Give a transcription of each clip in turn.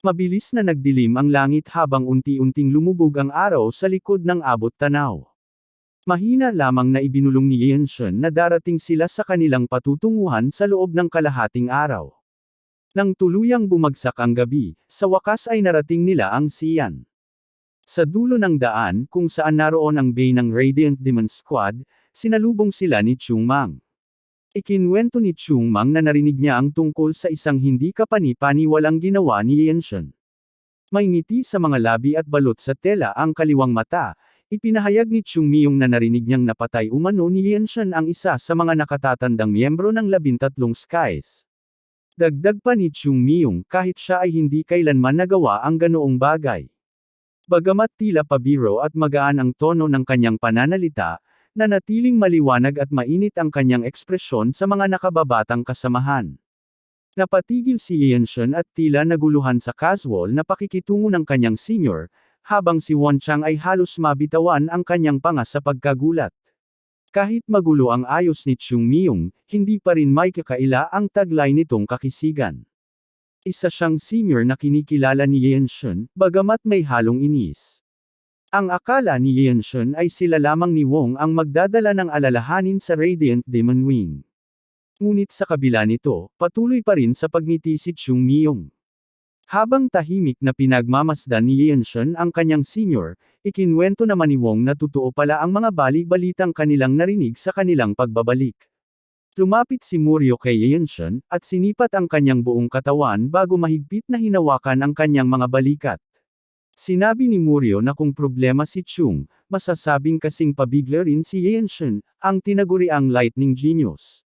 Mabilis na nagdilim ang langit habang unti-unting lumubog ang araw sa likod ng abot-tanaw. Mahina lamang na ibinulong ni Yenshen na darating sila sa kanilang patutunguhan sa loob ng kalahating araw. Nang tuluyang bumagsak ang gabi, sa wakas ay narating nila ang Xi'an. Sa dulo ng daan, kung saan naroon ang bay ng Radiant Demon Squad, sinalubong sila ni Chung Mang. Ikinwento ni Chung Mang na narinig niya ang tungkol sa isang hindi kapani-paniwalang ginawa ni Yenshen. May ngiti sa mga labi at balot sa tela ang kaliwang mata. Ipinahayag ni Chung Miyong na narinig niyang napatay umano ni Yenshen ang isa sa mga nakatatandang miyembro ng 13 Skies. Dagdag pa ni Chung Miyong kahit siya ay hindi kailanman nagawa ang ganoong bagay. Bagamat tila pabiro at magaan ang tono ng kanyang pananalita, nanatiling maliwanag at mainit ang kanyang ekspresyon sa mga nakababatang kasamahan. Napatigil si Yenshen at tila naguluhan sa casual na pakikitungo ng kanyang senior, habang si Wonchang ay halos mabitawan ang kanyang panga sa pagkagulat. Kahit magulo ang ayos ni Chung Miyong, hindi pa rin may kakaila ang taglay nitong kakisigan. Isa siyang senior na kinikilala ni Yenshen, bagamat may halong inis. Ang akala ni Yenshen ay sila lamang ni Wong ang magdadala ng alalahanin sa Radiant Demon Wing. Ngunit sa kabila nito, patuloy pa rin sa pagngiti si Chung Miyong. Habang tahimik na pinagmamasdan ni Yenshen ang kanyang senior, ikinwento naman ni Wong na totoo pala ang mga bali-balitang kanilang narinig sa kanilang pagbabalik. Lumapit si Muryo kay Yenshen, at sinipat ang kanyang buong katawan bago mahigpit na hinawakan ang kanyang mga balikat. Sinabi ni Muryo na kung problema si Chung, masasabing kasing pabigla rin si Yenshen, ang tinaguriang lightning genius.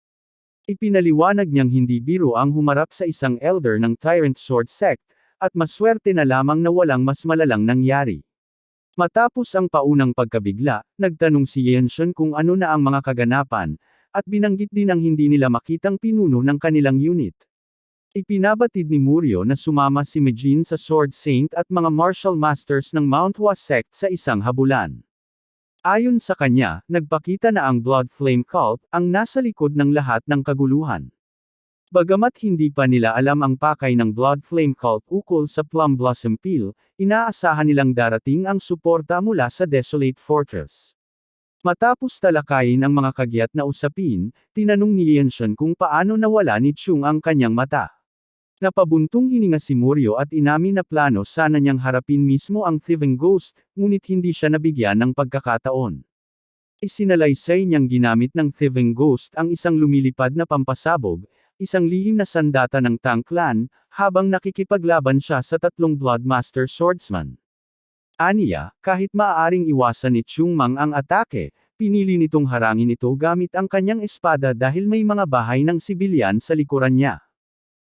Ipinaliwanag niyang hindi biro ang humarap sa isang elder ng Tyrant Sword Sect, at maswerte na lamang na walang mas malalang nangyari. Matapos ang paunang pagkabigla, nagtanong si Yenshen kung ano na ang mga kaganapan, at binanggit din ang hindi nila makitang pinuno ng kanilang unit. Ipinabatid ni Muryo na sumama si Mijin sa Sword Saint at mga martial masters ng Mount Hua Sect sa isang habulan. Ayon sa kanya, nagpakita na ang Blood Flame Cult ang nasa likod ng lahat ng kaguluhan. Bagamat hindi pa nila alam ang pakay ng Blood Flame Cult ukol sa Plum Blossom Peel, inaasahan nilang darating ang suporta mula sa Desolate Fortress. Matapos talakayin ang mga kagyat na usapin, tinanong ni Yenshen kung paano nawala ni Chung ang kanyang mata. Napabuntong hininga si Muryo at inamin na plano sana niyang harapin mismo ang Thieving Ghost, ngunit hindi siya nabigyan ng pagkakataon. Isinalaysay niyang ginamit ng Thieving Ghost ang isang lumilipad na pampasabog, isang lihim na sandata ng Tang Clan, habang nakikipaglaban siya sa 3 Bloodmaster Swordsman. Aniya, kahit maaaring iwasan ni Chung Mang ang atake, pinili nitong harangin ito gamit ang kanyang espada dahil may mga bahay ng sibilyan sa likuran niya.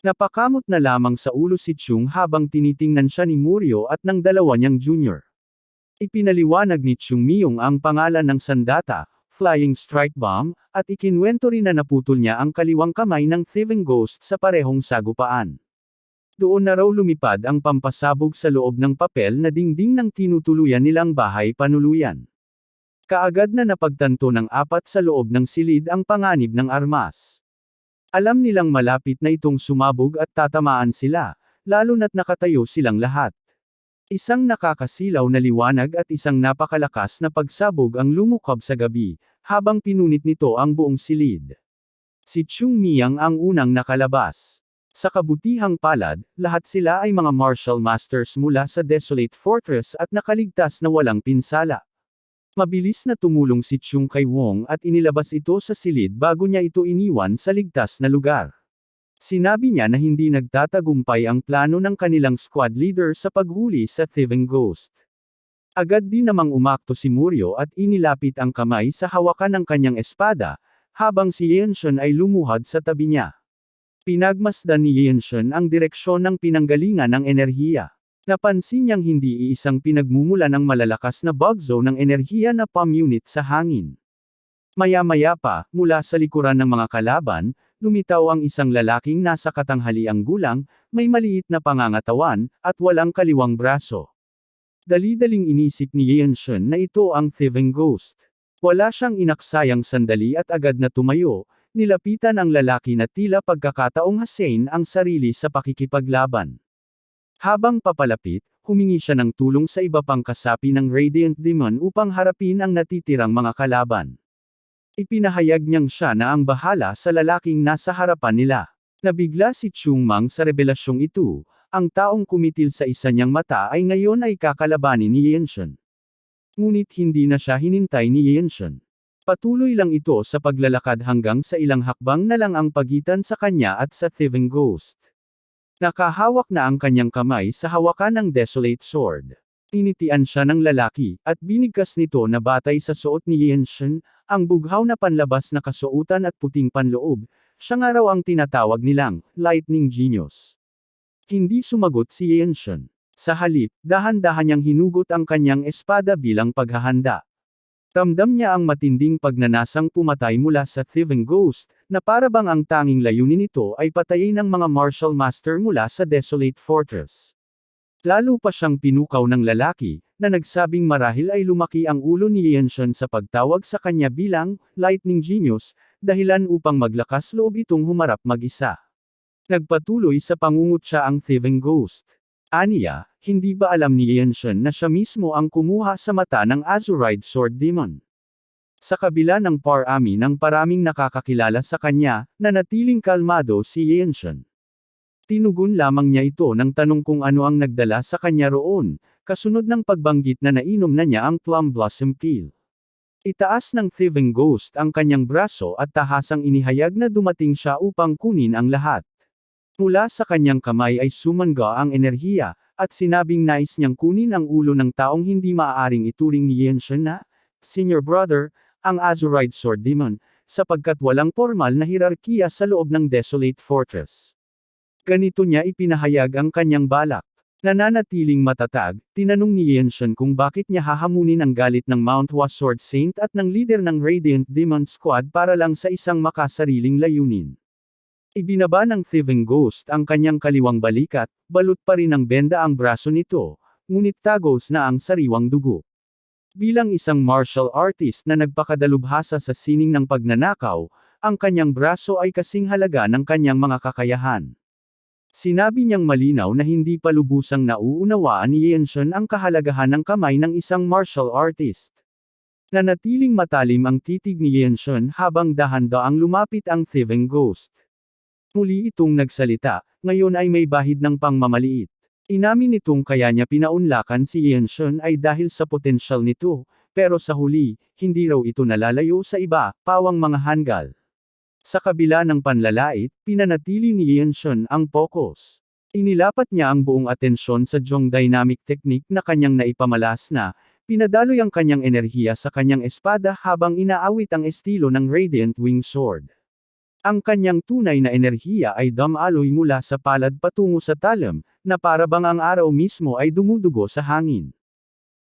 Napakamot na lamang sa ulo si Chung habang tinitingnan siya ni Muryo at ng dalawa niyang junior. Ipinaliwanag ni Chung Miyong ang pangalan ng sandata, Flying Strike Bomb, at ikinwento rin na naputol niya ang kaliwang kamay ng Thieving Ghost sa parehong sagupaan. Doon na raw lumipad ang pampasabog sa loob ng papel na dingding ng tinutuluyan nilang bahay panuluyan. Kaagad na napagtanto ng 4 sa loob ng silid ang panganib ng armas. Alam nilang malapit na itong sumabog at tatamaan sila, lalo na't nakatayo silang lahat. Isang nakakasilaw na liwanag at isang napakalakas na pagsabog ang lumukab sa gabi, habang pinunit nito ang buong silid. Si Chung Miyang ang unang nakalabas. Sa kabutihang palad, lahat sila ay mga martial masters mula sa Desolate Fortress at nakaligtas na walang pinsala. Mabilis na tumulong si Chung kay Wong at inilabas ito sa silid bago niya ito iniwan sa ligtas na lugar. Sinabi niya na hindi nagtatagumpay ang plano ng kanilang squad leader sa paghuli sa Thieving Ghost. Agad din namang umakto si Muryo at inilapit ang kamay sa hawakan ng kanyang espada, habang si Yenshen ay lumuhad sa tabi niya. Pinagmasdan ni Yenshen ang direksyon ng pinanggalingan ng enerhiya. Napansin niyang hindi iisang pinagmumula ng malalakas na bagzo ng enerhiya na palm unit sa hangin. Maya-maya pa, mula sa likuran ng mga kalaban, lumitaw ang isang lalaking nasa katanghaliang gulang, may maliit na pangangatawan, at walang kaliwang braso. Dali-daling inisip ni Yenshen na ito ang Thieving Ghost. Wala siyang inaksayang sandali at agad na tumayo. Nilapitan ang lalaki na tila pagkakataong hasain ang sarili sa pakikipaglaban. Habang papalapit, humingi siya ng tulong sa iba pang kasapi ng Radiant Demon upang harapin ang natitirang mga kalaban. Ipinahayag niyang siya na ang bahala sa lalaking nasa harapan nila. Nabigla si Chung Mang sa revelasyong ito, ang taong kumitil sa isa niyang mata ay ngayon ay kakalabanin ni Yenshen. Ngunit hindi na siya hinintay ni Yenshen. Patuloy lang ito sa paglalakad hanggang sa ilang hakbang na lang ang pagitan sa kanya at sa thieving ghost. Nakahawak na ang kanyang kamay sa hawakan ng Desolate Sword. Tinitian siya ng lalaki, at binigkas nito na batay sa suot ni Yenshen, ang bughaw na panlabas na kasuotan at puting panloob, siya nga raw ang tinatawag nilang, Lightning Genius. Hindi sumagot si Yenshen. Sa halip, dahan-dahan niyang hinugot ang kanyang espada bilang paghahanda. Ramdam niya ang matinding pagnanasang pumatay mula sa thieving ghost, na para bang ang tanging layunin nito ay patayin ng mga martial master mula sa Desolate Fortress. Lalo pa siyang pinukaw ng lalaki, na nagsabing marahil ay lumaki ang ulo ni Yenshen sa pagtawag sa kanya bilang, Lightning Genius, dahilan upang maglakas loob itong humarap mag-isa. Nagpatuloy sa pangungutya ang thieving ghost. Aniya, hindi ba alam ni Yenshen na siya mismo ang kumuha sa mata ng Azurite Sword Demon? Sa kabila ng parami ng paraming nakakakilala sa kanya, nanatiling kalmado si Yenshen. Tinugon lamang niya ito ng tanong kung ano ang nagdala sa kanya roon, kasunod ng pagbanggit na nainom na niya ang Plum Blossom Peel. Itaas ng thieving ghost ang kanyang braso at tahasang inihayag na dumating siya upang kunin ang lahat. Mula sa kanyang kamay ay sumangga ang enerhiya, at sinabing nais niyang kunin ang ulo ng taong hindi maaaring ituring ni Yenshen na, Senior Brother, ang Azurite Sword Demon, sapagkat walang formal na hirarkiya sa loob ng Desolate Fortress. Ganito niya ipinahayag ang kanyang balak. Nananatiling matatag, tinanong ni Yenshen kung bakit niya hahamunin ang galit ng Mount Hua Sword Saint at ng leader ng Radiant Demon Squad para lang sa isang makasariling layunin. Ibinaba ng thieving ghost ang kanyang kaliwang balikat, balot pa rin ng benda ang braso nito, ngunit tagos na ang sariwang dugo. Bilang isang martial artist na nagpakadalubhasa sa sining ng pagnanakaw, ang kanyang braso ay kasing halaga ng kanyang mga kakayahan. Sinabi niyang malinaw na hindi pa lubusang nauunawaan ni Yenshen ang kahalagahan ng kamay ng isang martial artist. Nanatiling matalim ang titig ni Yenshen habang dahan-daang lumapit ang thieving ghost. Muli itong nagsalita, ngayon ay may bahid ng pangmamaliit. Inamin nitong kaya niya pinaunlakan si Yenshen ay dahil sa potensyal nito, pero sa huli, hindi raw ito nalalayo sa iba, pawang mga hanggal. Sa kabila ng panlalait, pinanatili ni Yenshen ang focus. Inilapat niya ang buong atensyon sa Zhong Dynamic Technique na kanyang naipamalas na, pinadaloy ang kanyang enerhiya sa kanyang espada habang inaawit ang estilo ng Radiant Wing Sword. Ang kanyang tunay na enerhiya ay damaloy mula sa palad patungo sa talim, na para bang ang araw mismo ay dumudugo sa hangin.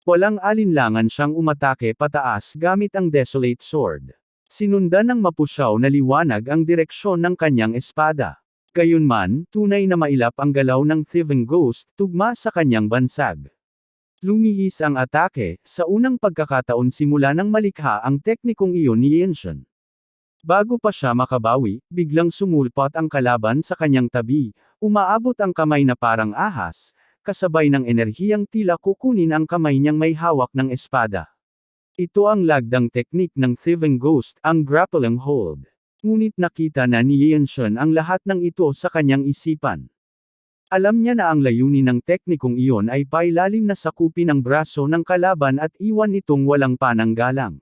Walang alinlangan siyang umatake pataas gamit ang Desolate Sword. Sinundan ng mapusyaw na liwanag ang direksyon ng kanyang espada. Gayunman, tunay na mailap ang galaw ng thieving ghost tugma sa kanyang bansag. Lumihis ang atake, sa unang pagkakataon simula nang malikha ang teknikong iyon ni Yenshen. Bago pa siya makabawi, biglang sumulpot ang kalaban sa kanyang tabi, umaabot ang kamay na parang ahas, kasabay ng enerhiyang tila kukunin ang kamay niyang may hawak ng espada. Ito ang lagdang teknik ng thieving ghost, ang grappling hold. Ngunit nakita na ni Yenshen ang lahat ng ito sa kanyang isipan. Alam niya na ang layunin ng teknikong iyon ay pailalim na sakupin ang braso ng kalaban at iwan itong walang pananggalang.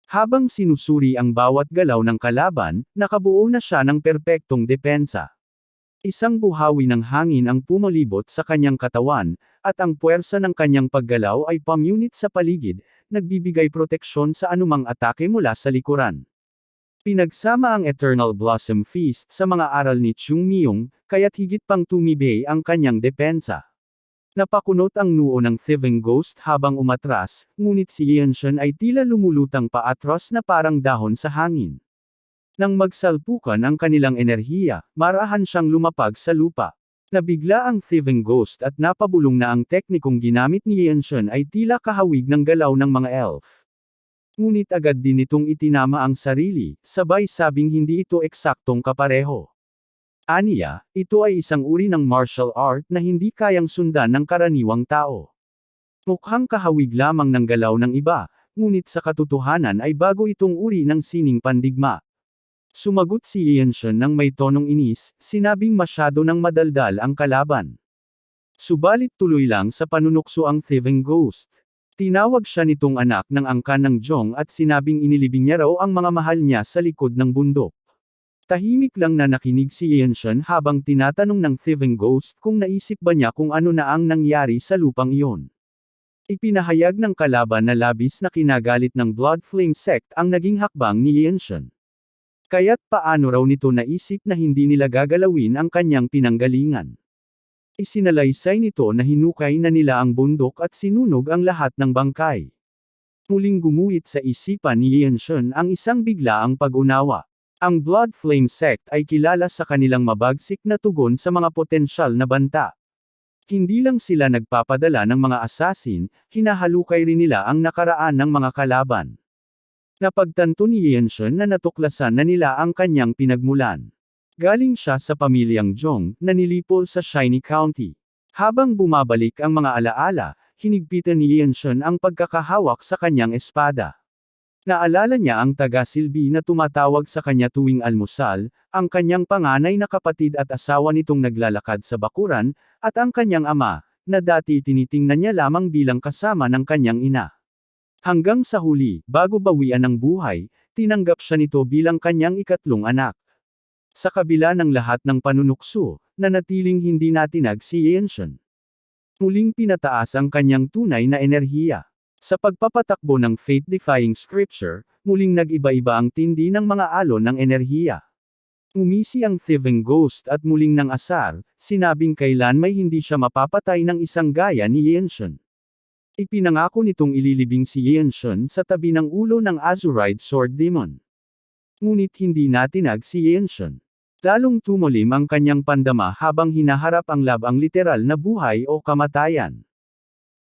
Habang sinusuri ang bawat galaw ng kalaban, nakabuo na siya ng perpektong depensa. Isang buhawi ng hangin ang pumulibot sa kanyang katawan, at ang puwersa ng kanyang paggalaw ay pamunit sa paligid, nagbibigay proteksyon sa anumang atake mula sa likuran. Pinagsama ang Eternal Blossom Feast sa mga aral ni Chung Miyong, kaya't higit pang tumibay ang kanyang depensa. Napakunot ang noo ng thieving ghost habang umatras, ngunit si Yenshen ay tila lumulutang paatras na parang dahon sa hangin. Nang magsalpukan ang kanilang enerhiya, marahan siyang lumapag sa lupa. Nabigla ang thieving ghost at napabulong na ang teknikong ginamit ni Yenshen ay tila kahawig ng galaw ng mga elf. Ngunit agad din itong itinama ang sarili, sabay sabing hindi ito eksaktong kapareho. Aniya, ito ay isang uri ng martial art na hindi kayang sundan ng karaniwang tao. Mukhang kahawig lamang ng galaw ng iba, ngunit sa katotohanan ay bago itong uri ng sining pandigma. Sumagot si Yenshen ng may tonong inis, sinabing masyado ng madaldal ang kalaban. Subalit tuloy lang sa panunukso ang Thieving Ghost. Tinawag siya nitong anak ng angkan ng Jong at sinabing inilibing niya raw ang mga mahal niya sa likod ng bundok. Tahimik lang na nakinig si Yenshen habang tinatanong ng Thieving Ghost kung naisip ba niya kung ano na ang nangyari sa lupang iyon. Ipinahayag ng kalaban na labis na kinagalit ng Blood Flame Sect ang naging hakbang ni Yenshen. Kaya't paano raw nito naisip na hindi nila gagalawin ang kanyang pinanggalingan. Isinalaysay nito na hinukay na nila ang bundok at sinunog ang lahat ng bangkay. Muling gumuhit sa isipan ni Yenshen ang isang biglaang pag-unawa. Ang Blood Flame Sect ay kilala sa kanilang mabagsik na tugon sa mga potensyal na banta. Hindi lang sila nagpapadala ng mga assassin, hinahalukay rin nila ang nakaraan ng mga kalaban. Napagtanto ni Yenshen na natuklasan na nila ang kanyang pinagmulan. Galing siya sa pamilyang Jong, na nilipol sa Shiny County. Habang bumabalik ang mga alaala, hinigpitan ni Yenshen ang pagkakahawak sa kanyang espada. Naalala niya ang taga-silbi na tumatawag sa kanya tuwing almusal, ang kanyang panganay na kapatid at asawa nitong naglalakad sa bakuran, at ang kanyang ama, na dati tinitingnan niya lamang bilang kasama ng kanyang ina. Hanggang sa huli, bago bawian ng buhay, tinanggap siya nito bilang kanyang ikatlong anak. Sa kabila ng lahat ng panunukso, nanatiling hindi natinag si Yenshen. Muling pinataas ang kanyang tunay na enerhiya. Sa pagpapatakbo ng fate-defying scripture, muling nag-iba-iba ang tindi ng mga alon ng enerhiya. Umisi ang Thieving Ghost at muling ng asar, sinabing kailan may hindi siya mapapatay ng isang gaya ni Yenshen. Ipinangako nitong ililibing si Yenshen sa tabi ng ulo ng Azurite Sword Demon. Ngunit hindi natinag si Yenshen. Lalong tumolim ang kanyang pandama habang hinaharap ang labang literal na buhay o kamatayan.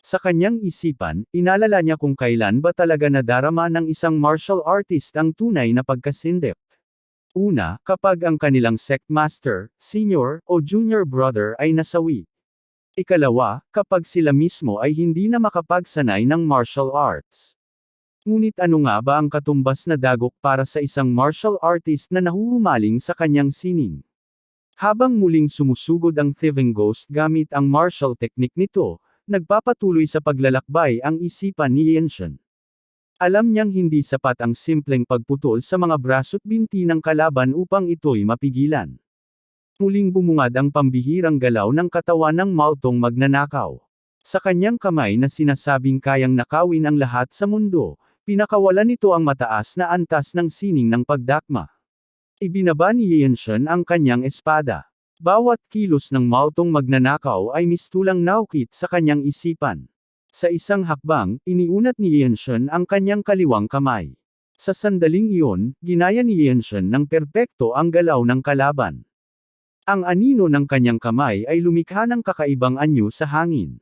Sa kanyang isipan, inalala niya kung kailan ba talaga nadarama ng isang martial artist ang tunay na pagkasindip. Una, kapag ang kanilang sect master, senior, o junior brother ay nasawi. Ikalawa, kapag sila mismo ay hindi na makapagsanay ng martial arts. Ngunit ano nga ba ang katumbas na dagok para sa isang martial artist na nahuhumaling sa kanyang sining? Habang muling sumusugod ang Thieving Ghost gamit ang martial technique nito, nagpapatuloy sa paglalakbay ang isipan ni Yenshen. Alam niyang hindi sapat ang simpleng pagputol sa mga braso't binti ng kalaban upang ito'y mapigilan. Muling bumungad ang pambihirang galaw ng katawan ng Maltong magnanakaw. Sa kanyang kamay na sinasabing kayang nakawin ang lahat sa mundo, pinakawalan nito ang mataas na antas ng sining ng pagdakma. Ibinaba ni Yenshen ang kanyang espada. Bawat kilos ng Maltong magnanakaw ay mistulang naukit sa kanyang isipan. Sa isang hakbang, iniunat ni Yenshen ang kanyang kaliwang kamay. Sa sandaling iyon, ginaya ni Yenshen ng perpekto ang galaw ng kalaban. Ang anino ng kanyang kamay ay lumikha ng kakaibang anyo sa hangin.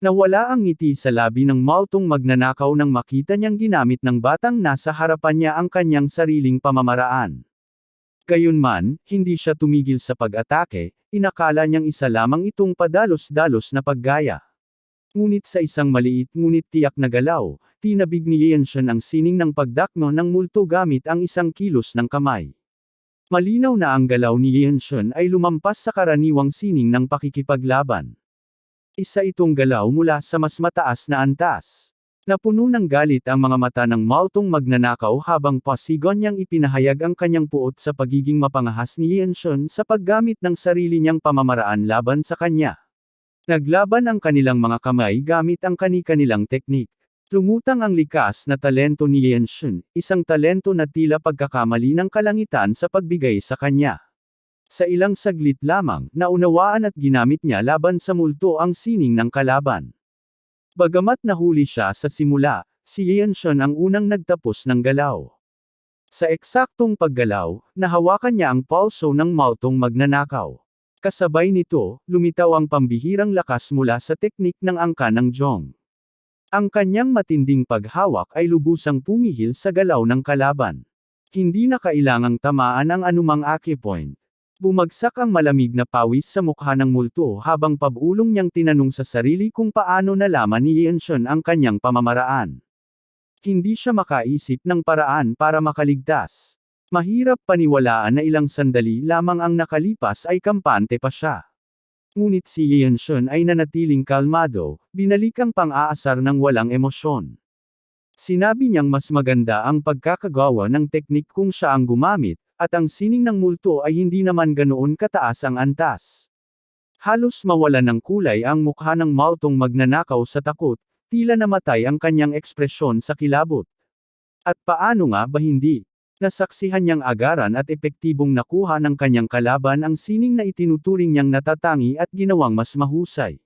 Nawala ang ngiti sa labi ng Maltong magnanakaw nang makita niyang ginamit ng batang nasa harapan niya ang kanyang sariling pamamaraan. Gayunman, hindi siya tumigil sa pag-atake, inakala niyang isa lamang itong padalos-dalos na paggaya. Ngunit sa isang maliit ngunit tiyak na galaw, tinabig ni Yenshen ang sining ng pagdakmo ng multo gamit ang isang kilos ng kamay. Malinaw na ang galaw ni Yenshen ay lumampas sa karaniwang sining ng pakikipaglaban. Isa itong galaw mula sa mas mataas na antas. Napuno ng galit ang mga mata ng Maltong magnanakaw habang pasigon niyang ipinahayag ang kanyang puot sa pagiging mapangahas ni Yenshen sa paggamit ng sarili niyang pamamaraan laban sa kanya. Naglaban ang kanilang mga kamay gamit ang kani-kanilang teknik. Lumutang ang likas na talento ni Yenshen, isang talento na tila pagkakamali ng kalangitan sa pagbigay sa kanya. Sa ilang saglit lamang, naunawaan at ginamit niya laban sa multo ang sining ng kalaban. Bagamat nahuli siya sa simula, si Yenshen ang unang nagtapos ng galaw. Sa eksaktong paggalaw, nahawakan niya ang palso ng Maltong magnanakaw. Kasabay nito, lumitaw ang pambihirang lakas mula sa teknik ng angkan ng Jong. Ang kanyang matinding paghawak ay lubusang pumihil sa galaw ng kalaban. Hindi na kailangang tamaan ang anumang acupoint. Bumagsak ang malamig na pawis sa mukha ng multo habang pabulong niyang tinanong sa sarili kung paano nalaman ni Yenshen ang kanyang pamamaraan. Hindi siya makaisip ng paraan para makaligtas. Mahirap paniwalaan na ilang sandali lamang ang nakalipas ay kampante pa siya. Ngunit si Yenshen ay nanatiling kalmado, binalik ang pang-aasar ng walang emosyon. Sinabi niyang mas maganda ang pagkakagawa ng teknik kung siya ang gumamit, at ang sining ng multo ay hindi naman ganoon kataas ang antas. Halos mawala ng kulay ang mukha ng multong magnanakaw sa takot, tila namatay ang kanyang ekspresyon sa kilabot. At paano nga ba hindi? Nasaksihan niyang agaran at epektibong nakuha ng kanyang kalaban ang sining na itinuturing niyang natatangi at ginawang mas mahusay.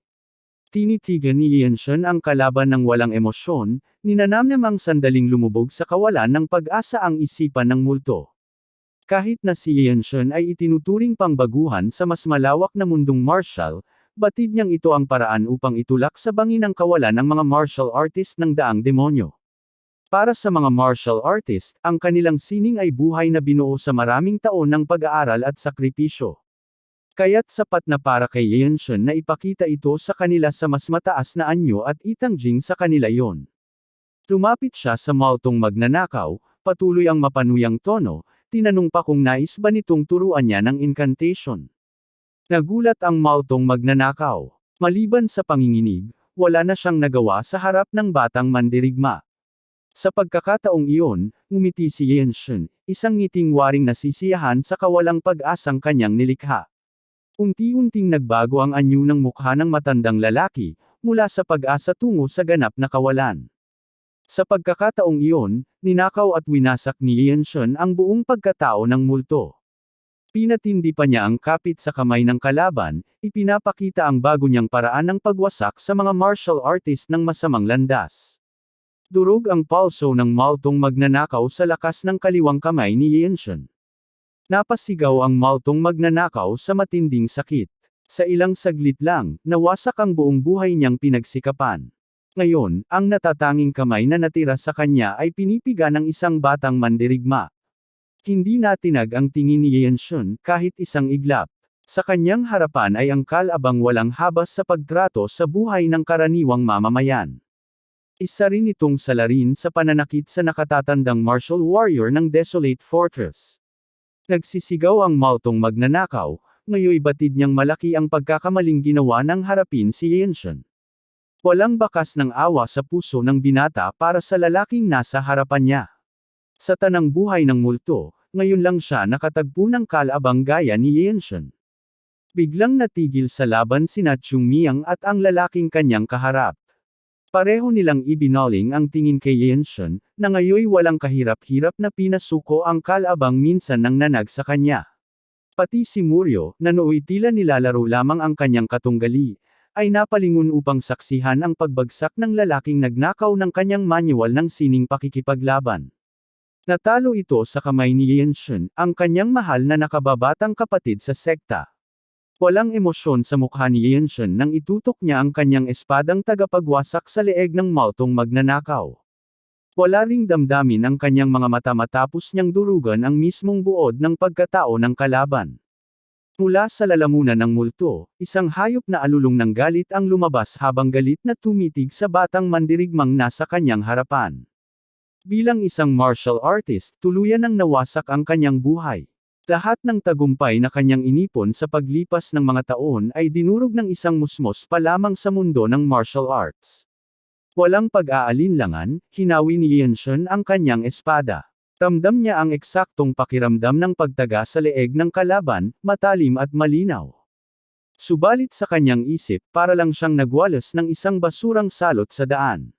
Tinitigan ni Yenshen ang kalaban ng walang emosyon, ninanamnam ang sandaling lumubog sa kawalan ng pag-asa ang isipan ng multo. Kahit na si Yenshen ay itinuturing pangbaguhan sa mas malawak na mundong martial, batid niyang ito ang paraan upang itulak sa bangin ang kawalan ng mga martial artist ng daang demonyo. Para sa mga martial artist, ang kanilang sining ay buhay na binuo sa maraming taon ng pag-aaral at sakripisyo. Kaya't sapat na para kay Yenshen na ipakita ito sa kanila sa mas mataas na anyo at itangjing sa kanila yon. Lumapit siya sa multong magnanakaw, patuloy ang mapanuyang tono, tinanong pa kung nais ba nitong turuan niya ng incantation. Nagulat ang multong magnanakaw. Maliban sa panginginig, wala na siyang nagawa sa harap ng batang mandirigma. Sa pagkakataong iyon, ngumiti si Yenshen, isang ngiting waring nasisiyahan sa kawalang pag-asang kanyang nilikha. Unti-unting nagbago ang anyo ng mukha ng matandang lalaki, mula sa pag-asa tungo sa ganap na kawalan. Sa pagkakataong iyon, ninakaw at winasak ni Yenshen ang buong pagkatao ng multo. Pinatindi pa niya ang kapit sa kamay ng kalaban, ipinapakita ang bago niyang paraan ng pagwasak sa mga martial artist ng masamang landas. Durog ang palso ng multong magnanakaw sa lakas ng kaliwang kamay ni Yenshen. Napasigaw ang multong magnanakaw sa matinding sakit. Sa ilang saglit lang, nawasak ang buong buhay niyang pinagsikapan. Ngayon, ang natatanging kamay na natira sa kanya ay pinipiga ng isang batang mandirigma. Hindi natinag ang tingin ni Yenshen kahit isang iglap. Sa kanyang harapan ay ang kalabang walang habas sa pagtrato sa buhay ng karaniwang mamamayan. Isa rin itong salarin sa pananakit sa nakatatandang martial warrior ng Desolate Fortress. Nagsisigaw ang multong magnanakaw, ngayoy batid niyang malaki ang pagkakamaling ginawa ng harapin si Yenshen. Walang bakas ng awa sa puso ng binata para sa lalaking nasa harapan niya. Sa tanang buhay ng multo, ngayon lang siya nakatagpo ng kalabang gaya ni Yenshen. Biglang natigil sa laban sina Chungmiang at ang lalaking kanyang kaharap. Pareho nilang ibinaling ang tingin kay Yenshen, na ngayoy walang kahirap-hirap na pinasuko ang kalabang minsan nang nanag sa kanya. Pati si Muryo, na nooy tila nilalaro lamang ang kanyang katunggali, ay napalingon upang saksihan ang pagbagsak ng lalaking nagnakaw ng kanyang manual ng sining pakikipaglaban. Natalo ito sa kamay ni Yenshen, ang kanyang mahal na nakababatang kapatid sa sekta. Walang emosyon sa mukha ni Yenshen nang itutok niya ang kanyang espadang tagapagwasak sa leeg ng multong magnanakaw. Wala ring damdamin ang kanyang mga mata matapos niyang durugan ang mismong buod ng pagkatao ng kalaban. Mula sa lalamunan ng multo, isang hayop na alulong ng galit ang lumabas habang galit na tumitig sa batang mandirigmang nasa kanyang harapan. Bilang isang martial artist, tuluyan nang nawasak ang kanyang buhay. Lahat ng tagumpay na kanyang inipon sa paglipas ng mga taon ay dinurog ng isang musmos pa lamang sa mundo ng martial arts. Walang pag-aalinlangan, hinawi ni Yenshen ang kanyang espada. Ramdam niya ang eksaktong pakiramdam ng pagtaga sa leeg ng kalaban, matalim at malinaw. Subalit sa kanyang isip, para lang siyang nagwalas ng isang basurang salot sa daan.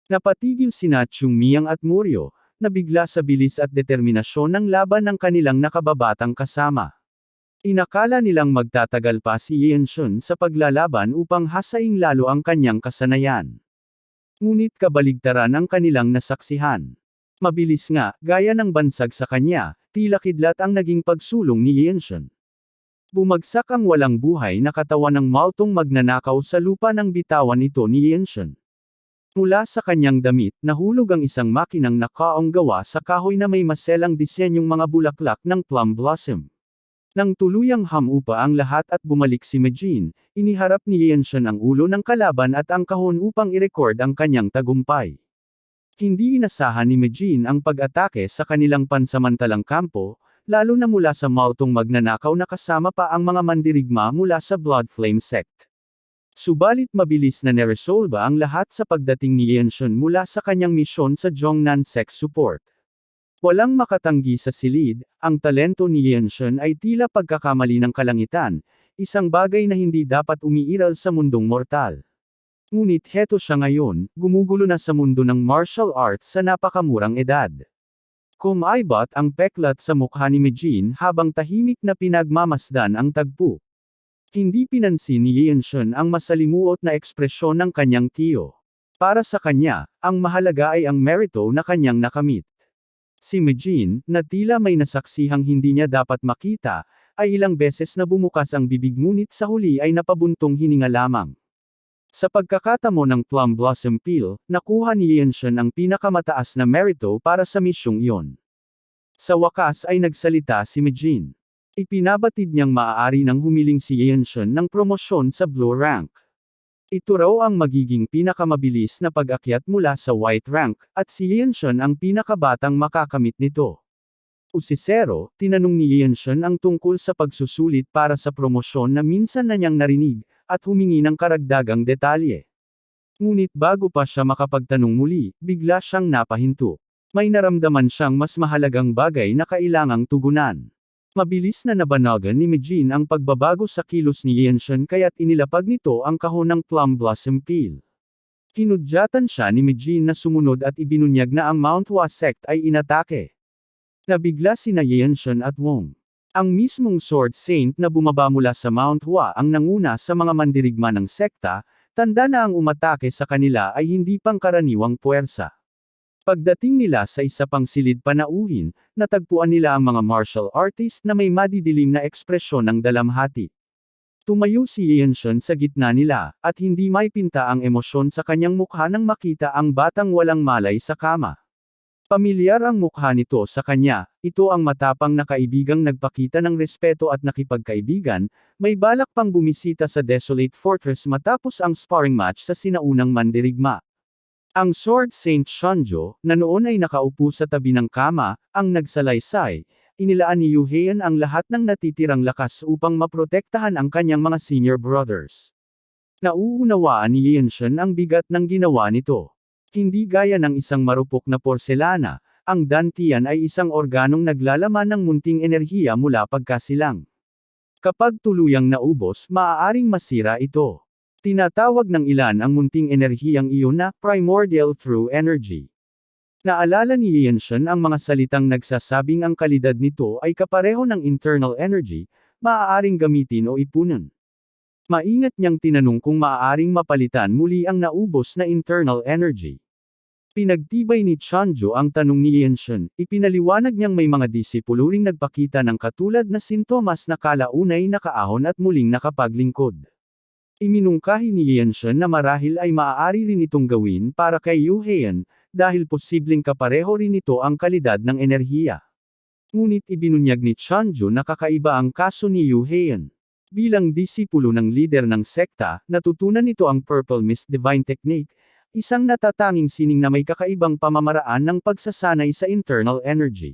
Napatigil sina Chungmiang at Muryo, nabigla sa bilis at determinasyon ng laban ng kanilang nakababatang kasama. Inakala nilang magtatagal pa si Yenshen sa paglalaban upang hasaing lalo ang kanyang kasanayan. Ngunit kabaligtaran ang kanilang nasaksihan. Mabilis nga, gaya ng bansag sa kanya, tila kidlat ang naging pagsulong ni Yenshen. Bumagsak ang walang buhay na katawan ng multong magnanakaw sa lupa ng bitawan ito ni Yenshen. Mula sa kanyang damit, nahulog ang isang makinang nakaong gawa sa kahoy na may maselang disenyong mga bulaklak ng plum blossom. Nang tuluyang hamupa ang lahat at bumalik si Majin, iniharap ni Yanshan ang ulo ng kalaban at ang kahon upang i-record ang kanyang tagumpay. Hindi inasahan ni Majin ang pag-atake sa kanilang pansamantalang kampo, lalo na mula sa multong magnanakaw na kasama pa ang mga mandirigma mula sa Blood Flame Sect. Subalit mabilis na neresolba ang lahat sa pagdating ni Yanshan mula sa kanyang misyon sa Zhongnan Sect Support. Walang makatanggi sa silid, ang talento ni Yanshan ay tila pagkakamali ng kalangitan, isang bagay na hindi dapat umiiral sa mundong mortal. Ngunit heto siya ngayon, gumugulo na sa mundo ng martial arts sa napakamurang edad. Kumaibot ang peklat sa mukha ni Majin habang tahimik na pinagmamasdan ang tagpo. Hindi pinansin ni Yanshan ang masalimuot na ekspresyon ng kanyang tiyo. Para sa kanya, ang mahalaga ay ang merito na kanyang nakamit. Si Majin, na tila may nasaksihang hindi niya dapat makita, ay ilang beses na bumukas ang bibig ngunit sa huli ay napabuntong hininga lamang. Sa pagkakatamo ng Plum Blossom Peel, nakuha ni Yanshan ang pinakamataas na merito para sa misyong iyon. Sa wakas ay nagsalita si Majin. Ipinabatid niyang maaari nang humiling si Yanshan ng promosyon sa Blue Rank. Ito raw ang magiging pinakamabilis na pag-akyat mula sa White Rank, at si Yanshan ang pinakabatang makakamit nito. Usisero, tinanong ni Yanshan ang tungkol sa pagsusulit para sa promosyon na minsan na niyang narinig, at humingi ng karagdagang detalye. Ngunit bago pa siya makapagtanong muli, bigla siyang napahinto. May naramdaman siyang mas mahalagang bagay na kailangang tugunan. Mabilis na nabanagan ni Majin ang pagbabago sa kilos ni Yanshan kaya't inilapag nito ang kahon ng Plum Blossom Peel. Kinudyatan siya ni Majin na sumunod at ibinunyag na ang Mount Hua Sect ay inatake. Nabigla sina Yanshan at Wong. Ang mismong Sword Saint na bumaba mula sa Mount Hua ang nanguna sa mga mandirigma ng sekta, tanda na ang umatake sa kanila ay hindi pangkaraniwang puwersa. Pagdating nila sa isa pang silid panauhin, natagpuan nila ang mga martial artist na may madidilim na ekspresyon ng dalamhati. Tumayo si Yanshan sa gitna nila, at hindi maipinta ang emosyon sa kanyang mukha nang makita ang batang walang malay sa kama. Pamilyar ang mukha nito sa kanya, ito ang matapang na kaibigang nagpakita ng respeto at nakipagkaibigan, may balak pang bumisita sa Desolate Fortress matapos ang sparring match sa sinaunang mandirigma. Ang Sword Saint Shunjo, na noon ay nakaupo sa tabi ng kama, ang nagsalaysay, inilaan ni Yuheian ang lahat ng natitirang lakas upang maprotektahan ang kanyang mga senior brothers. Nauunawaan ni Yanshan ang bigat ng ginawa nito. Hindi gaya ng isang marupok na porselana, ang dantian ay isang organong naglalaman ng munting enerhiya mula pagkasilang. Kapag tuluyang naubos, maaaring masira ito. Tinatawag ng ilan ang munting enerhiyang iyon na primordial true energy. Naalala ni Yanshan ang mga salitang nagsasabing ang kalidad nito ay kapareho ng internal energy, maaaring gamitin o ipunan. Maingat niyang tinanong kung maaaring mapalitan muli ang naubos na internal energy. Pinagtibay ni Chunjo ang tanong ni Yanshan, ipinaliwanag niyang may mga disipulo ring nagpakita ng katulad na sintomas na kalaunay nakaahon at muling nakapaglingkod. Iminungkahi ni Yanshan na marahil ay maaari rin itong gawin para kay Yuheian, dahil posibleng kapareho rin ito ang kalidad ng enerhiya. Ngunit ibinunyag ni Chunjo na kakaiba ang kaso ni Yuheian. Bilang disipulo ng lider ng sekta, natutunan nito ang Purple Mist Divine Technique, isang natatanging sining na may kakaibang pamamaraan ng pagsasanay sa internal energy.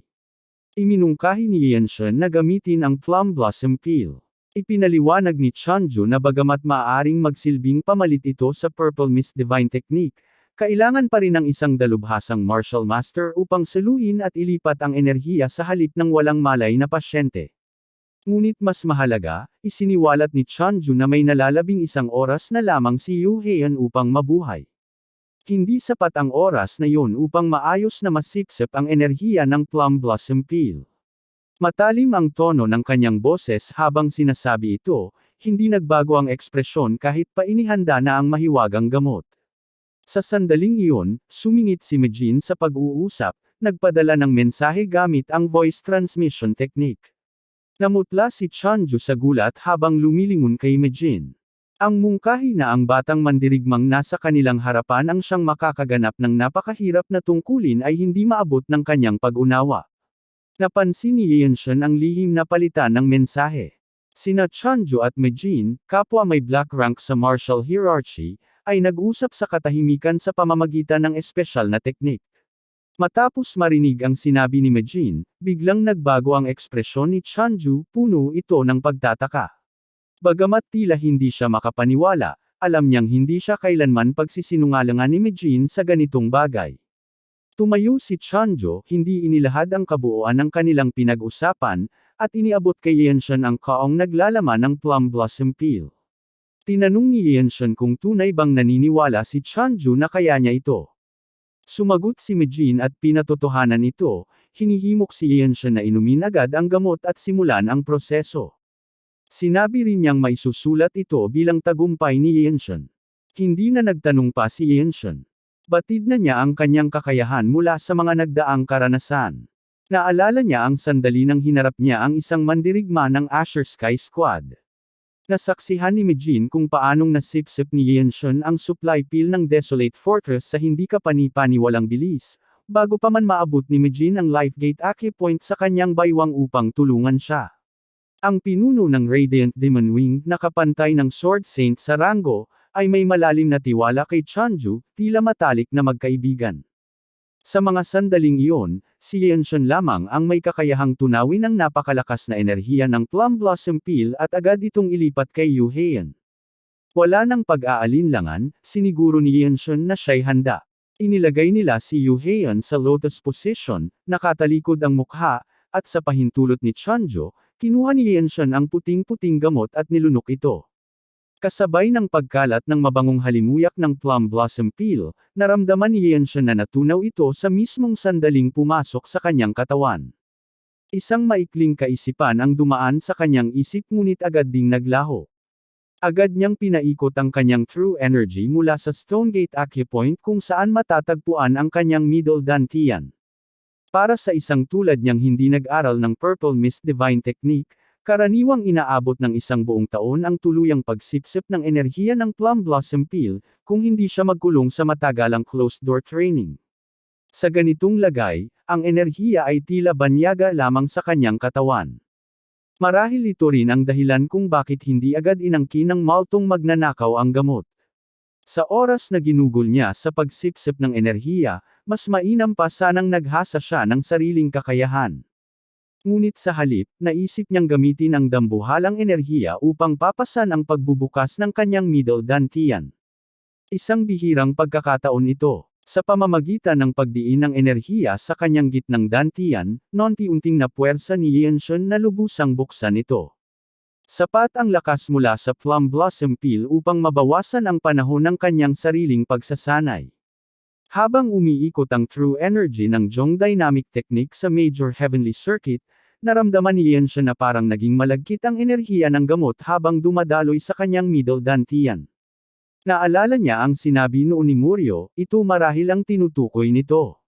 Iminungkahi ni Yanshan na gamitin ang Plum Blossom Peel. Ipinaliwanag ni Chunjo na bagamat maaaring magsilbing pamalit ito sa Purple Mist Divine Technique, kailangan pa rin ng isang dalubhasang martial master upang saluhin at ilipat ang enerhiya sa halip ng walang malay na pasyente. Ngunit mas mahalaga, isiniwalat ni Chunjo na may nalalabing isang oras na lamang si Yuheian upang mabuhay. Hindi sapat ang oras na yun upang maayos na masipsip ang enerhiya ng Plum Blossom Peel. Matalim ang tono ng kanyang boses habang sinasabi ito, hindi nagbago ang ekspresyon kahit pa inihanda na ang mahiwagang gamot. Sa sandaling iyon, sumingit si Majin sa pag-uusap, nagpadala ng mensahe gamit ang voice transmission technique. Namutla si Chunjo sa gulat habang lumilingon kay Majin. Ang mungkahi na ang batang mandirigmang nasa kanilang harapan ang siyang makakaganap ng napakahirap na tungkulin ay hindi maabot ng kanyang pag-unawa. Napansin ni Yanshan ang lihim na palitan ng mensahe. Sina Chanju at Mejin, kapwa may black rank sa martial hierarchy, ay nag-usap sa katahimikan sa pamamagitan ng espesyal na teknik. Matapos marinig ang sinabi ni Mejin, biglang nagbago ang ekspresyon ni Chanju, puno ito ng pagtataka. Bagamat tila hindi siya makapaniwala, alam niyang hindi siya kailanman pagsisinungalingan ni Mejin sa ganitong bagay. Tumayo si Chanjo, hindi inilahad ang kabuuan ng kanilang pinag-usapan, at iniabot kay Yanshan ang kaong naglalaman ng plum blossom peel. Tinanong ni Yanshan kung tunay bang naniniwala si Chanjo na kaya niya ito. Sumagot si Mejin at pinatotohanan ito, hinihimok si Yanshan na inumin agad ang gamot at simulan ang proseso. Sinabi rin niyang maisusulat ito bilang tagumpay ni Yanshan. Hindi na nagtanong pa si Yanshan. Batid na niya ang kanyang kakayahan mula sa mga nagdaang karanasan. Naalala niya ang sandali nang hinarap niya ang isang mandirigma ng Asher Sky Squad. Nasaksihan ni Mejin kung paanong nasipsip ni Yanshan ang supply peel ng Desolate Fortress sa hindi kapani-paniwalang bilis, bago pa man maabot ni Mejin ang Lifegate Acupoint sa kanyang baywang upang tulungan siya. Ang pinuno ng Radiant Demon Wing na kapantay ng Sword Saint sa ranggo, ay may malalim na tiwala kay Chanju, tila matalik na magkaibigan. Sa mga sandaling iyon, si Yanshan lamang ang may kakayahang tunawin ang napakalakas na enerhiya ng Plum Blossom Peel at agad itong ilipat kay Yu Heian. Wala nang pag-aalinlangan, siniguro ni Yanshan na siya'y handa. Inilagay nila si Yu Heian sa lotus position, nakatalikod ang mukha, at sa pahintulot ni Chanjo, kinuha ni Yanshan ang puting-puting gamot at nilunok ito. Kasabay ng pagkalat ng mabangong halimuyak ng plum blossom peel, naramdaman ni Yanshan na natunaw ito sa mismong sandaling pumasok sa kanyang katawan. Isang maikling kaisipan ang dumaan sa kanyang isip ngunit agad ding naglaho. Agad niyang pinaikot ang kanyang true energy mula sa Stonegate Acupoint kung saan matatagpuan ang kanyang middle dantian. Para sa isang tulad niyang hindi nag-aral ng Purple Mist Divine Technique, karaniwang inaabot ng isang buong taon ang tuluyang pagsipsip ng enerhiya ng Plum Blossom Peel, kung hindi siya magkulong sa matagalang closed-door training. Sa ganitong lagay, ang enerhiya ay tila banyaga lamang sa kanyang katawan. Marahil ito rin ang dahilan kung bakit hindi agad inangkin ng maltong magnanakaw ang gamot. Sa oras na ginugol niya sa pagsipsip ng enerhiya, mas mainam pa sanang naghasa siya ng sariling kakayahan. Ngunit sa halip, naisip niyang gamitin ang dambuhalang enerhiya upang papasan ang pagbubukas ng kanyang middle dantian. Isang bihirang pagkakataon ito. Sa pamamagitan ng pagdiin ng enerhiya sa kanyang gitnang dantian, nonti-unting napuwersa ni Yanshan na lubusang buksan ito. Sapat ang lakas mula sa Plum Blossom Peel upang mabawasan ang panahon ng kanyang sariling pagsasanay. Habang umiikot ang true energy ng Zhong Dynamic Technique sa Major Heavenly Circuit, naramdaman ni Yanshan na parang naging malagkit ang enerhiya ng gamot habang dumadaloy sa kanyang middle dantian. Naalala niya ang sinabi noon ni Muryo, ito marahil ang tinutukoy nito.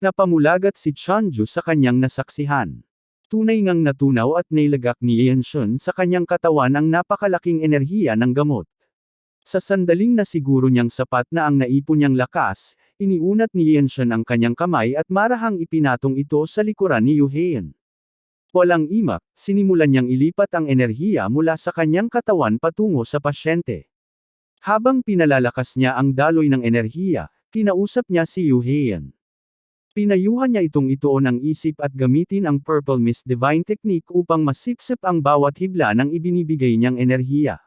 Napamulagat si Chanju sa kanyang nasaksihan. Tunay ngang natunaw at nailagak ni Yanshan sa kanyang katawan ang napakalaking enerhiya ng gamot. Sa sandaling na siguro niyang sapat na ang naipon niyang lakas, iniunat ni Yanshan ang kanyang kamay at marahang ipinatong ito sa likuran ni Yu Heian. Walang imak, sinimulan niyang ilipat ang enerhiya mula sa kanyang katawan patungo sa pasyente. Habang pinalalakas niya ang daloy ng enerhiya, kinausap niya si Yu Heian. Pinayuhan niya itong ituon ang isip at gamitin ang Purple Mist Divine Technique upang masipsip ang bawat hibla ng ibinibigay niyang enerhiya.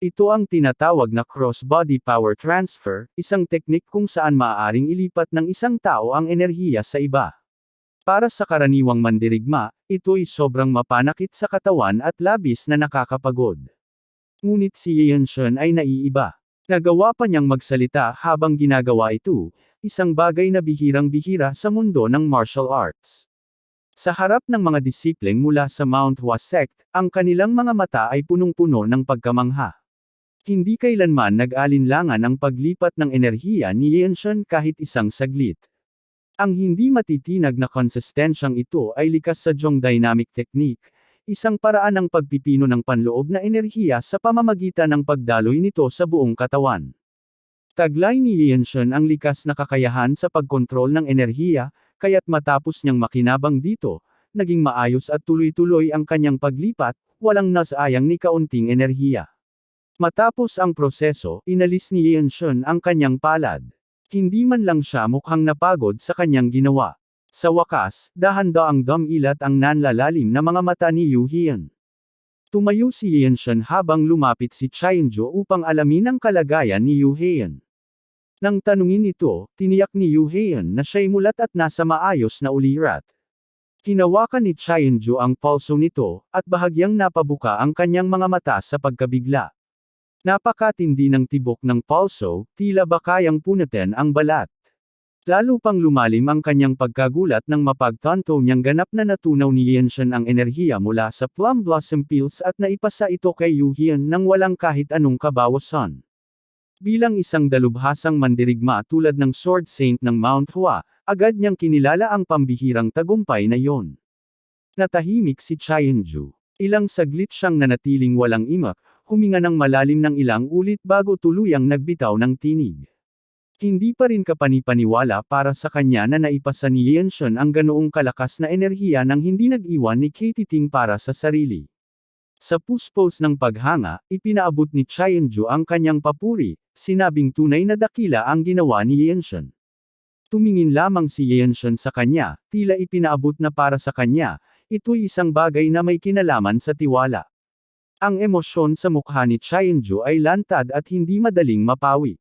Ito ang tinatawag na cross-body power transfer, isang teknik kung saan maaaring ilipat ng isang tao ang enerhiya sa iba. Para sa karaniwang mandirigma, ito'y sobrang mapanakit sa katawan at labis na nakakapagod. Ngunit si Yanshan ay naiiba. Nagawa pa niyang magsalita habang ginagawa ito, isang bagay na bihirang-bihira sa mundo ng martial arts. Sa harap ng mga disipleng mula sa Mount Hua Sect, ang kanilang mga mata ay punong-puno ng pagkamangha. Hindi kailanman nag-alinlangan ang paglipat ng enerhiya ni Yanshan kahit isang saglit. Ang hindi matitinag na konsistensyang ito ay likas sa Zhong Dynamic Technique, isang paraan ng pagpipino ng panloob na enerhiya sa pamamagitan ng pagdaloy nito sa buong katawan. Taglay ni Yanshan ang likas na kakayahan sa pagkontrol ng enerhiya, kaya't matapos niyang makinabang dito, naging maayos at tuloy-tuloy ang kanyang paglipat, walang nasayang ni kaunting enerhiya. Matapos ang proseso, inalis ni Yanshan ang kanyang palad. Hindi man lang siya mukhang napagod sa kanyang ginawa. Sa wakas, dahan-daang dumilat ang nanlalalim na mga mata ni Yu Hian. Tumayo si Yanshan habang lumapit si Qianzhou upang alamin ang kalagayan ni Yu Hian. Nang tanungin ito, tiniyak ni Yu Hian na siya'y mulat at nasa maayos na ulirat. Hinawakan ni Qianzhou ang pulso nito, at bahagyang napabuka ang kanyang mga mata sa pagkabigla. Napakatindi ng tibok ng pulso, tila ba kayang punatin ang balat. Lalo pang lumalim ang kanyang pagkagulat nang mapagtanto niyang ganap na natunaw ni Yanshan ang enerhiya mula sa plum blossom pills at naipasa ito kay Yu Hian nang walang kahit anong kabawasan. Bilang isang dalubhasang mandirigma tulad ng Sword Saint ng Mount Hua, agad niyang kinilala ang pambihirang tagumpay na yon. Natahimik si Qianzhou. Ilang saglit siyang nanatiling walang imak, huminga ng malalim ng ilang ulit bago tuluyang nagbitaw ng tinig. Hindi pa rin kapanipaniwala para sa kanya na naipasa ni Yanshan ang ganoong kalakas na enerhiya nang hindi nag-iwan ni Katie Ting para sa sarili. Sa puspos ng paghanga, ipinaabot ni Qianzhou ang kanyang papuri, sinabing tunay na dakila ang ginawa ni Yanshan. Tumingin lamang si Yanshan sa kanya, tila ipinaabot na para sa kanya, ito'y isang bagay na may kinalaman sa tiwala. Ang emosyon sa mukha ni Qianzhou ay lantad at hindi madaling mapawi.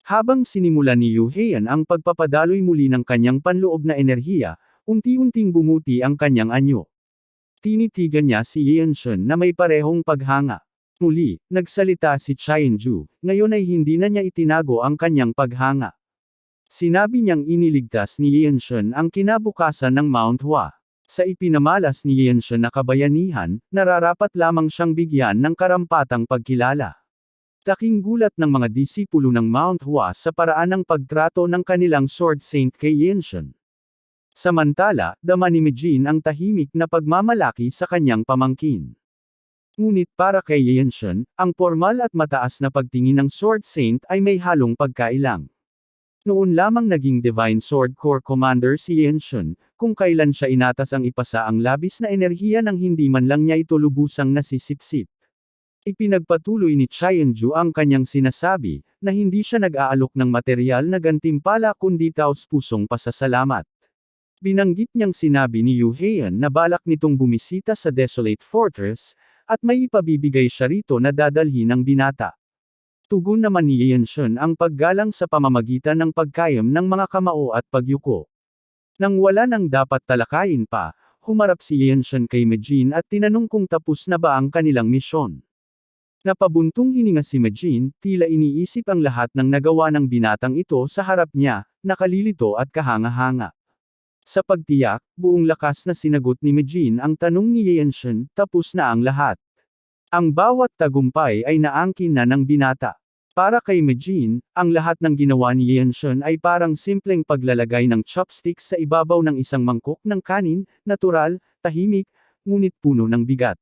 Habang sinimulan ni Yu Hian ang pagpapadaloy muli ng kanyang panloob na enerhiya, unti-unting bumuti ang kanyang anyo. Tinitigan niya si Yanshan na may parehong paghanga. Muli, nagsalita si Qianzhou, ngayon ay hindi na niya itinago ang kanyang paghanga. Sinabi niyang iniligtas ni Yanshan ang kinabukasan ng Mount Hua. Sa ipinamalas ni Yanshan na kabayanihan, nararapat lamang siyang bigyan ng karampatang pagkilala. Laking gulat ng mga disipulo ng Mount Hua sa paraan ng pagtrato ng kanilang Sword Saint kay Yanshan. Samantala, dama ni Mijin ang tahimik na pagmamalaki sa kanyang pamangkin. Ngunit para kay Yanshan, ang formal at mataas na pagtingin ng Sword Saint ay may halong pagkailang. Noon lamang naging Divine Sword Corps Commander si Yanshan, kung kailan siya inatas ang ipasa ang labis na enerhiya nang hindi man lang niya ito lubusang nasisipsip. Ipinagpatuloy ni Qianzhou ang kanyang sinasabi, na hindi siya nag-aalok ng material na gantimpala kundi taos-pusong pasasalamat. Binanggit niyang sinabi ni Yu Hian na balak nitong bumisita sa Desolate Fortress, at may ipabibigay siya rito na dadalhin ng binata. Tugon naman ni Yanshan ang paggalang sa pamamagitan ng pagkayam ng mga kamao at pagyuko. Nang wala nang dapat talakayin pa, humarap si Yanshan kay Mijin at tinanong kung tapos na ba ang kanilang misyon. Napabuntong hininga si Mijin, tila iniisip ang lahat ng nagawa ng binatang ito sa harap niya, nakalilito at kahanga-hanga. Sa pagtiyak, buong lakas na sinagot ni Mijin ang tanong ni Yanshan, tapos na ang lahat. Ang bawat tagumpay ay naangkin na ng binata. Para kay Mijin, ang lahat ng ginawa ni Yanshan ay parang simpleng paglalagay ng chopsticks sa ibabaw ng isang mangkok ng kanin, natural, tahimik, ngunit puno ng bigat.